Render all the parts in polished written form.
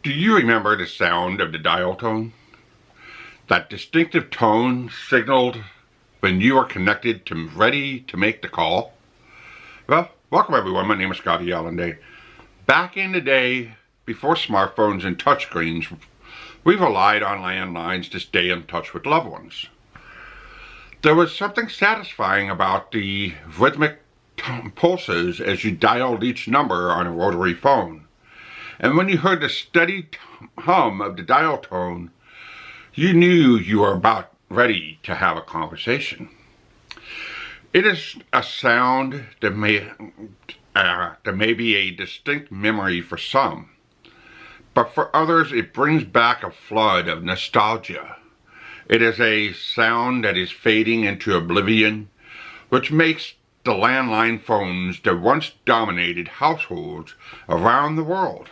Do you remember the sound of the dial tone? That distinctive tone signaled when you were connected to ready to make the call? Well, welcome everyone. My name is Scotty Allende. Back in the day, before smartphones and touchscreens, we relied on landlines to stay in touch with loved ones. There was something satisfying about the rhythmic pulses as you dialed each number on a rotary phone. And when you heard the steady hum of the dial tone, you knew you were about ready to have a conversation. It is a sound that may be a distinct memory for some, but for others it brings back a flood of nostalgia. It is a sound that is fading into oblivion, which makes the landline phones that once dominated households around the world.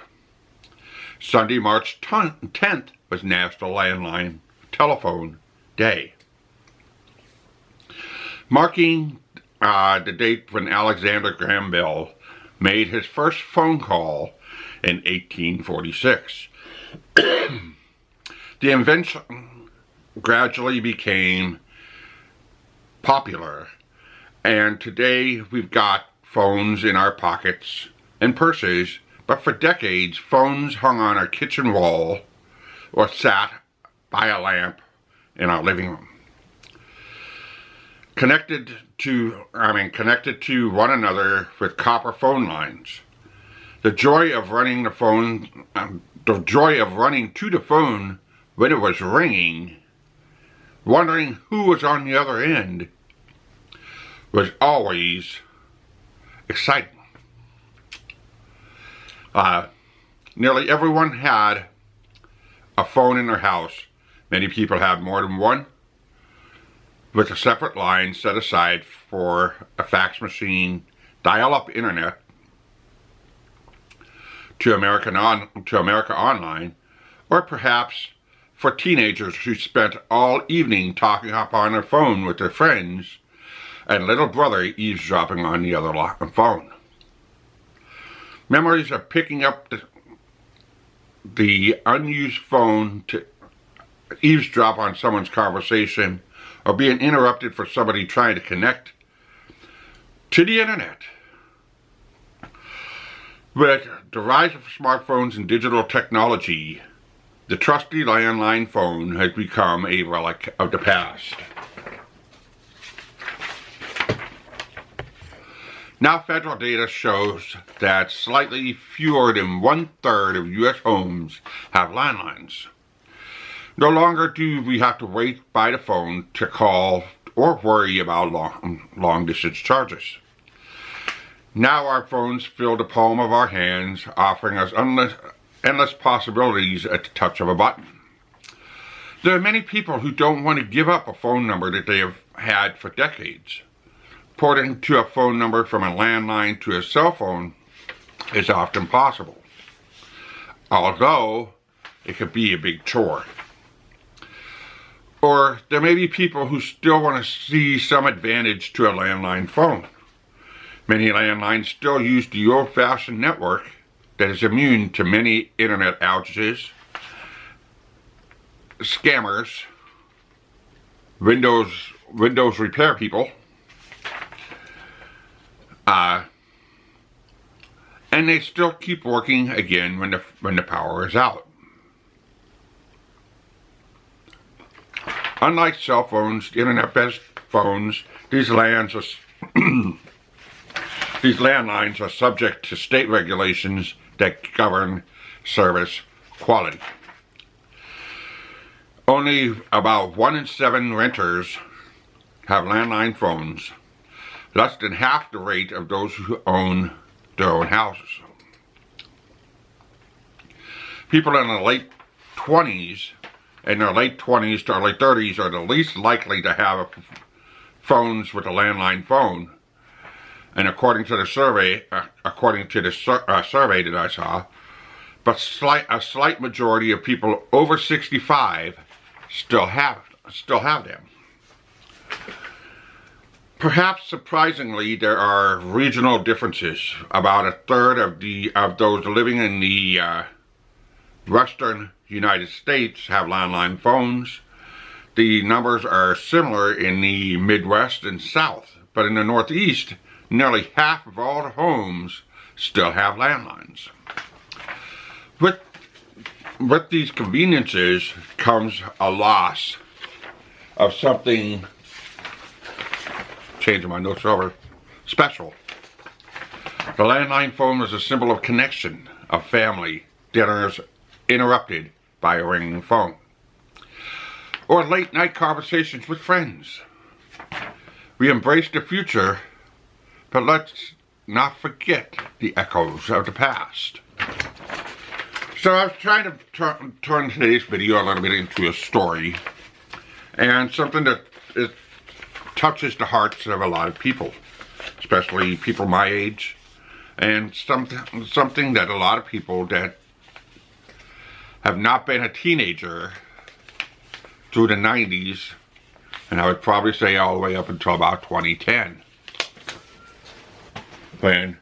Sunday, March 10th was National Landline Telephone Day, marking the date when Alexander Graham Bell made his first phone call in 1846. The invention gradually became popular, and today we've got phones in our pockets and purses, but for decades phones hung on our kitchen wall or sat by a lamp in our living room. Connected to one another with copper phone lines. The joy of running to the phone when it was ringing, wondering who was on the other end, was always exciting. Nearly everyone had a phone in their house. Many people had more than one, with a separate line set aside for a fax machine, dial-up internet, to America Online, or perhaps for teenagers who spent all evening talking up on their phone with their friends and little brother eavesdropping on the other phone. Memories of picking up the unused phone to eavesdrop on someone's conversation, or being interrupted for somebody trying to connect to the internet. With the rise of smartphones and digital technology, the trusty landline phone has become a relic of the past. Now federal data shows that slightly fewer than 1/3 of U.S. homes have landlines. No longer do we have to wait by the phone to call or worry about long distance charges. Now our phones fill the palm of our hands, offering us endless possibilities at the touch of a button. There are many people who don't want to give up a phone number that they have had for decades. Porting to a phone number from a landline to a cell phone is often possible, although it could be a big chore. Or there may be people who still want to see some advantage to a landline phone. Many landlines still use the old-fashioned network that is immune to many internet outages, scammers, Windows repair people, and they still keep working again when the power is out. Unlike cell phones, internet-based phones, these landlines are subject to state regulations that govern service quality. Only about 1 in 7 renters have landline phones, less than half the rate of those who own their own houses. People in their late 20s to early 30s are the least likely to have phones with a landline phone. And according to the survey that I saw, but a slight majority of people over 65 still have them. Perhaps surprisingly, there are regional differences. About 1/3 of those living in the Western United States have landline phones. The numbers are similar in the Midwest and South, but in the Northeast, nearly half of all the homes still have landlines. With these conveniences comes a loss of something, changing my notes over, special. The landline phone was a symbol of connection, of family, dinners interrupted by a ringing phone, or late night conversations with friends. We embrace the future, but let's not forget the echoes of the past. So I was trying to turn today's video a little bit into a story, and something that touches the hearts of a lot of people, especially people my age, and something that a lot of people that have not been a teenager through the 90s, and I would probably say all the way up until about 2010, when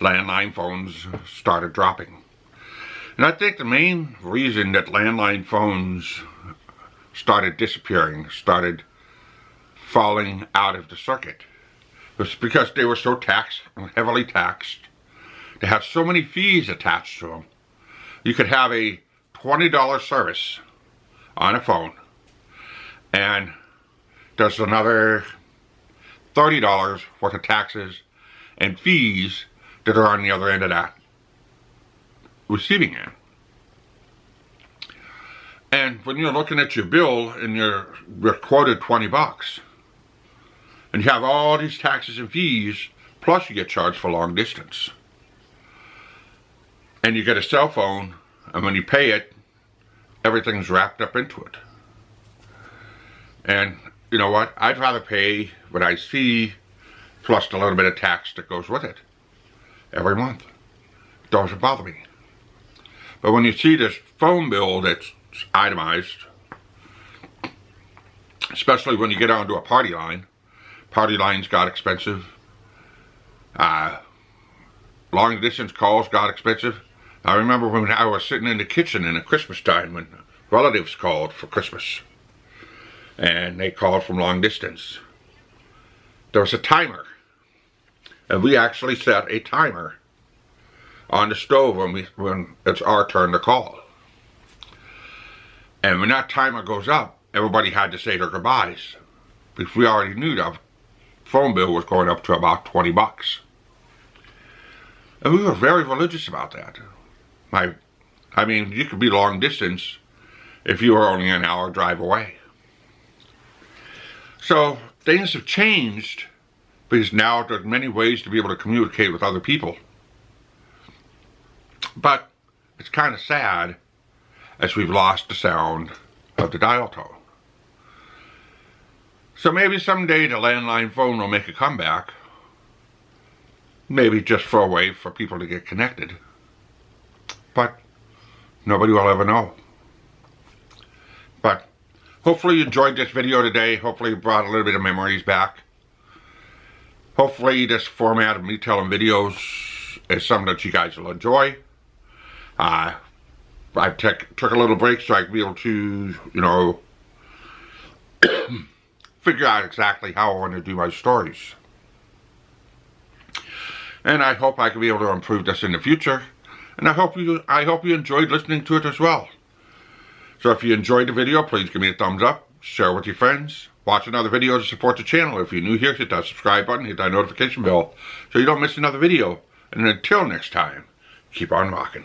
landline phones started dropping. And I think the main reason that landline phones started disappearing, started falling out of the circuit, was because they were so heavily taxed. They had so many fees attached to them. You could have a $20 service on a phone, and there's another $30 worth of taxes and fees that are on the other end of that receiving end. And when you're looking at your bill and you're quoted $20, and you have all these taxes and fees, plus you get charged for long distance, and you get a cell phone, and when you pay it, everything's wrapped up into it. And you know what? I'd rather pay what I see plus a little bit of tax that goes with it every month. It doesn't bother me. But when you see this phone bill that's itemized, especially when you get onto a party lines got expensive. Long distance calls got expensive. I remember when I was sitting in the kitchen in the Christmas time when relatives called for Christmas, and they called from long distance. There was a timer, and we actually set a timer on the stove when it's our turn to call. And when that timer goes up, everybody had to say their goodbyes, because we already knew the phone bill was going up to about $20. And we were very religious about that. I mean, you could be long distance if you were only an hour drive away. So things have changed, because now there's many ways to be able to communicate with other people. But it's kind of sad as we've lost the sound of the dial tone. So maybe someday the landline phone will make a comeback. Maybe just for a way for people to get connected. But nobody will ever know. But hopefully you enjoyed this video today. Hopefully it brought a little bit of memories back. Hopefully this format of me telling videos is something that you guys will enjoy. I took a little break so I could be able to, figure out exactly how I want to do my stories. And I hope I can be able to improve this in the future. And I hope you enjoyed listening to it as well. So if you enjoyed the video, please give me a thumbs up, share with your friends, watch another video to support the channel. If you're new here, hit that subscribe button, hit that notification bell so you don't miss another video. And until next time, keep on rocking.